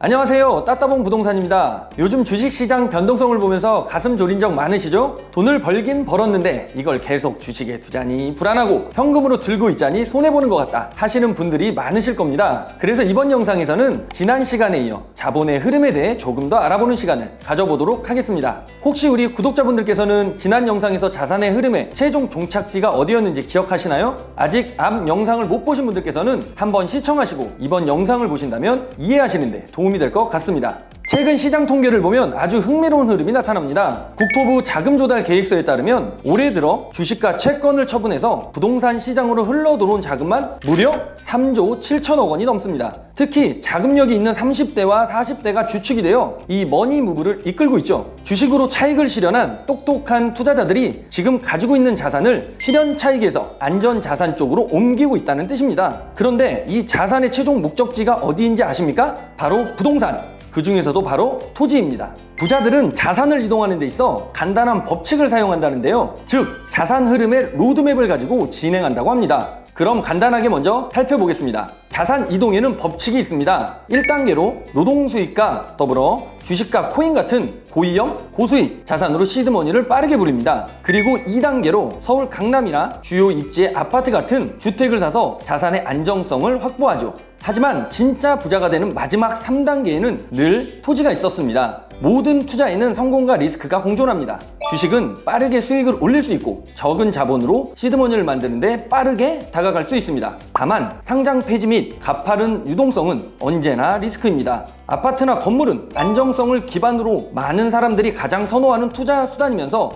안녕하세요, 따따봉 부동산입니다. 요즘 주식시장 변동성을 보면서 가슴 졸인 적 많으시죠? 돈을 벌긴 벌었는데 이걸 계속 주식에 두자니 불안하고 현금으로 들고 있자니 손해보는 것 같다 하시는 분들이 많으실 겁니다. 그래서 이번 영상에서는 지난 시간에 이어 자본의 흐름에 대해 조금 더 알아보는 시간을 가져보도록 하겠습니다. 혹시 우리 구독자분들께서는 지난 영상에서 자산의 흐름의 최종 종착지가 어디였는지 기억하시나요? 아직 앞 영상을 못 보신 분들께서는 한번 시청하시고 이번 영상을 보신다면 이해하시는데 도움이 될 것 같습니다. 최근 시장 통계를 보면 아주 흥미로운 흐름이 나타납니다. 국토부 자금조달 계획서에 따르면 올해 들어 주식과 채권을 처분해서 부동산 시장으로 흘러들어온 자금만 무려 3조 7천억 원이 넘습니다. 특히 자금력이 있는 30대와 40대가 주축이 되어 이 머니무브를 이끌고 있죠. 주식으로 차익을 실현한 똑똑한 투자자들이 지금 가지고 있는 자산을 실현 차익에서 안전 자산 쪽으로 옮기고 있다는 뜻입니다. 그런데 이 자산의 최종 목적지가 어디인지 아십니까? 바로 부동산. 그 중에서도 바로 토지입니다. 부자들은 자산을 이동하는 데 있어 간단한 법칙을 사용한다는데요. 즉, 자산 흐름의 로드맵을 가지고 진행한다고 합니다. 그럼 간단하게 먼저 살펴보겠습니다. 자산 이동에는 법칙이 있습니다. 1단계로 노동수익과 더불어 주식과 코인 같은 고위험, 고수익 자산으로 시드머니를 빠르게 불립니다. 그리고 2단계로 서울 강남이나 주요 입지의 아파트 같은 주택을 사서 자산의 안정성을 확보하죠. 하지만 진짜 부자가 되는 마지막 3단계에는 늘 토지가 있었습니다. 모든 투자에는 성공과 리스크가 공존합니다. 주식은 빠르게 수익을 올릴 수 있고 적은 자본으로 시드머니를 만드는데 빠르게 다가갈 수 있습니다. 다만 상장 폐지 및 가파른 유동성은 언제나 리스크입니다. 아파트나 건물은 안정성을 기반으로 많은 사람들이 가장 선호하는 투자 수단이면서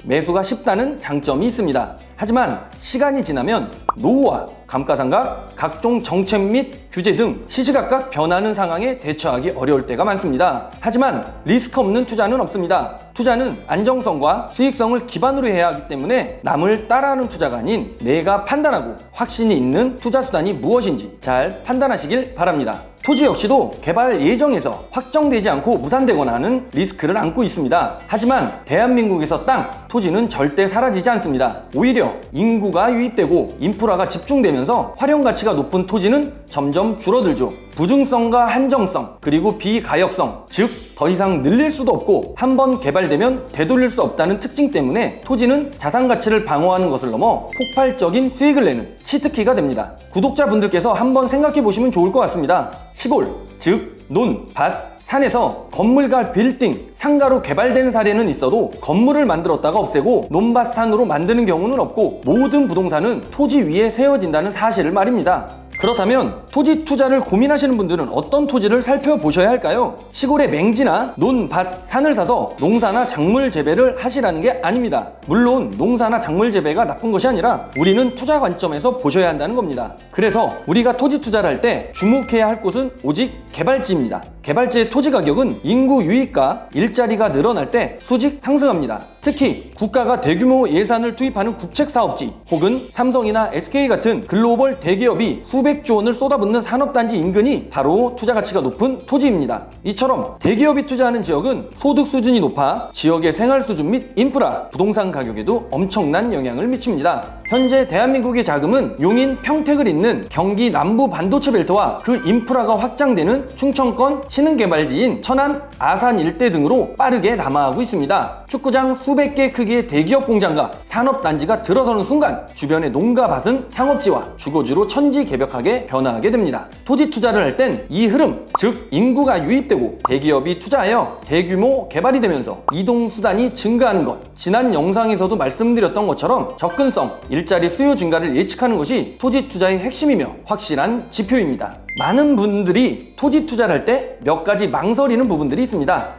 매수가 쉽다는 장점이 있습니다. 하지만 시간이 지나면 노후와 감가상각, 각종 정책 및 규제 등 시시각각 변하는 상황에 대처하기 어려울 때가 많습니다. 하지만 리스크 없는 투자는 없습니다. 투자는 안정성과 수익성을 기반으로 해야 하기 때문에 남을 따라하는 투자가 아닌 내가 판단하고 확신이 있는 투자 수단이 무엇인지 잘 판단하시길 바랍니다. 토지 역시도 개발 예정에서 확정되지 않고 무산되거나 하는 리스크를 안고 있습니다. 하지만 대한민국에서 땅, 토지는 절대 사라지지 않습니다. 오히려 인구가 유입되고 인프라가 집중되면서 활용 가치가 높은 토지는 점점 줄어들죠. 부중성과 한정성, 그리고 비가역성, 즉 더 이상 늘릴 수도 없고 한번 개발되면 되돌릴 수 없다는 특징 때문에 토지는 자산 가치를 방어하는 것을 넘어 폭발적인 수익을 내는 치트키가 됩니다. 구독자분들께서 한번 생각해 보시면 좋을 것 같습니다. 시골, 즉 논, 밭, 산에서 건물과 빌딩, 상가로 개발된 사례는 있어도 건물을 만들었다가 없애고 논밭 산으로 만드는 경우는 없고 모든 부동산은 토지 위에 세워진다는 사실을 말입니다. 그렇다면 토지 투자를 고민하시는 분들은 어떤 토지를 살펴보셔야 할까요? 시골의 맹지나 논, 밭, 산을 사서 농사나 작물 재배를 하시라는 게 아닙니다. 물론 농사나 작물 재배가 나쁜 것이 아니라 우리는 투자 관점에서 보셔야 한다는 겁니다. 그래서 우리가 토지 투자를 할 때 주목해야 할 곳은 오직 개발지입니다. 개발지의 토지 가격은 인구 유입과 일자리가 늘어날 때 수직 상승합니다. 특히 국가가 대규모 예산을 투입하는 국책사업지 혹은 삼성이나 SK 같은 글로벌 대기업이 수백조 원을 쏟아붓는 산업단지 인근이 바로 투자 가치가 높은 토지입니다. 이처럼 대기업이 투자하는 지역은 소득 수준이 높아 지역의 생활 수준 및 인프라, 부동산 가격에도 엄청난 영향을 미칩니다. 현재 대한민국의 자금은 용인, 평택을 잇는 경기 남부 반도체 벨트와 그 인프라가 확장되는 충청권 신흥개발지인 천안, 아산 일대 등으로 빠르게 남하하고 있습니다. 축구장 수백 개 크기의 대기업 공장과 산업단지가 들어서는 순간 주변의 농가 밭은 상업지와 주거지로 천지개벽하게 변화하게 됩니다. 토지 투자를 할 땐 이 흐름, 즉 인구가 유입되고 대기업이 투자하여 대규모 개발이 되면서 이동수단이 증가하는 것, 지난 영상에서도 말씀드렸던 것처럼 접근성, 일자리 수요 증가를 예측하는 것이 토지 투자의 핵심이며 확실한 지표입니다. 많은 분들이 토지 투자를 할 때 몇 가지 망설이는 부분들이 있습니다.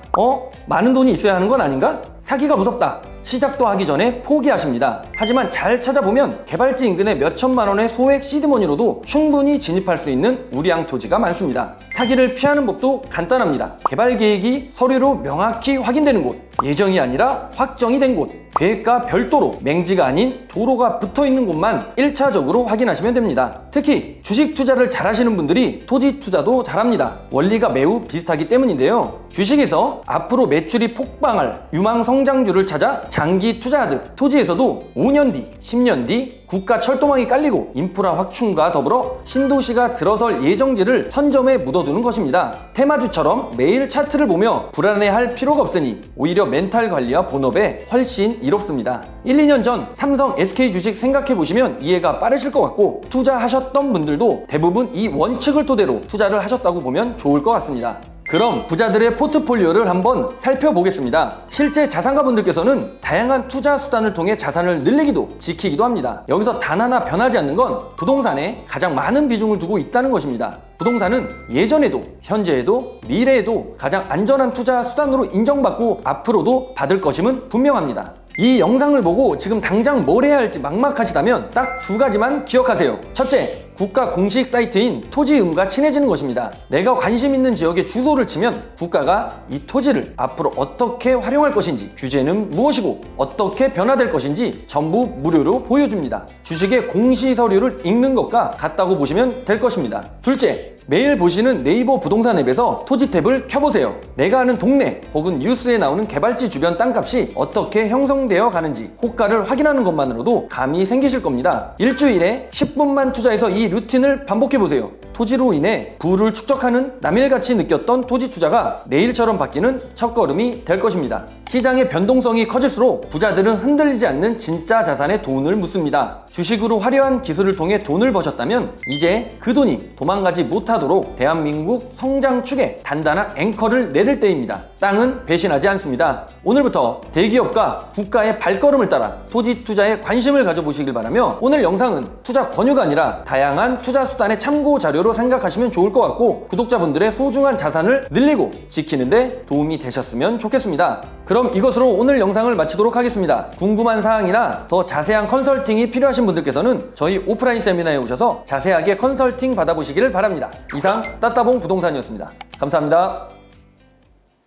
많은 돈이 있어야 하는 건 아닌가? 사기가 무섭다. 시작도 하기 전에 포기하십니다. 하지만 잘 찾아보면 개발지 인근에 몇천만 원의 소액 시드머니로도 충분히 진입할 수 있는 우량 토지가 많습니다. 사기를 피하는 법도 간단합니다. 개발 계획이 서류로 명확히 확인되는 곳, 예정이 아니라 확정이 된 곳, 계획과 별도로 맹지가 아닌 도로가 붙어 있는 곳만 1차적으로 확인하시면 됩니다. 특히 주식 투자를 잘하시는 분들이 토지 투자도 잘합니다. 원리가 매우 비슷하기 때문인데요. 주식에서 앞으로 매출이 폭방할 유망 성장주를 찾아 장기 투자하듯 토지에서도 5년 뒤, 10년 뒤, 국가 철도망이 깔리고 인프라 확충과 더불어 신도시가 들어설 예정지를 선점에 묻어두는 것입니다. 테마주처럼 매일 차트를 보며 불안해할 필요가 없으니 오히려 멘탈 관리와 본업에 훨씬 이롭습니다. 1, 2년 전 삼성, SK 주식 생각해보시면 이해가 빠르실 것 같고 투자하셨던 분들도 대부분 이 원칙을 토대로 투자를 하셨다고 보면 좋을 것 같습니다. 그럼 부자들의 포트폴리오를 한번 살펴보겠습니다. 실제 자산가분들께서는 다양한 투자 수단을 통해 자산을 늘리기도 지키기도 합니다. 여기서 단 하나 변하지 않는 건 부동산에 가장 많은 비중을 두고 있다는 것입니다. 부동산은 예전에도 현재에도 미래에도 가장 안전한 투자 수단으로 인정받고 앞으로도 받을 것임은 분명합니다. 이 영상을 보고 지금 당장 뭘 해야 할지 막막하시다면 딱 두 가지만 기억하세요. 첫째, 국가 공식 사이트인 토지의무가 친해지는 것입니다. 내가 관심 있는 지역에 주소를 치면 국가가 이 토지를 앞으로 어떻게 활용할 것인지, 규제는 무엇이고 어떻게 변화될 것인지 전부 무료로 보여줍니다. 주식의 공시 서류를 읽는 것과 같다고 보시면 될 것입니다. 둘째, 매일 보시는 네이버 부동산 앱에서 토지 탭을 켜보세요. 내가 아는 동네 혹은 뉴스에 나오는 개발지 주변 땅값이 어떻게 형성되어 가는지 호가를 확인하는 것만으로도 감이 생기실 겁니다. 일주일에 10분만 투자해서 이 루틴을 반복해보세요. 토지로 인해 부를 축적하는 남일같이 느꼈던 토지 투자가 내일처럼 바뀌는 첫걸음이 될 것입니다. 시장의 변동성이 커질수록 부자들은 흔들리지 않는 진짜 자산에 돈을 묻습니다. 주식으로 화려한 기술을 통해 돈을 버셨다면 이제 그 돈이 도망가지 못하도록 대한민국 성장축에 단단한 앵커를 내릴 때입니다. 땅은 배신하지 않습니다. 오늘부터 대기업과 국가의 발걸음을 따라 토지 투자에 관심을 가져보시길 바라며, 오늘 영상은 투자 권유가 아니라 다양한 투자 수단의 참고 자료로 생각하시면 좋을 것 같고 구독자분들의 소중한 자산을 늘리고 지키는데 도움이 되셨으면 좋겠습니다. 그럼 이것으로 오늘 영상을 마치도록 하겠습니다. 궁금한 사항이나 더 자세한 컨설팅이 필요하신 분들께서는 저희 오프라인 세미나에 오셔서 자세하게 컨설팅 받아보시기를 바랍니다. 이상 따따봉 부동산이었습니다. 감사합니다.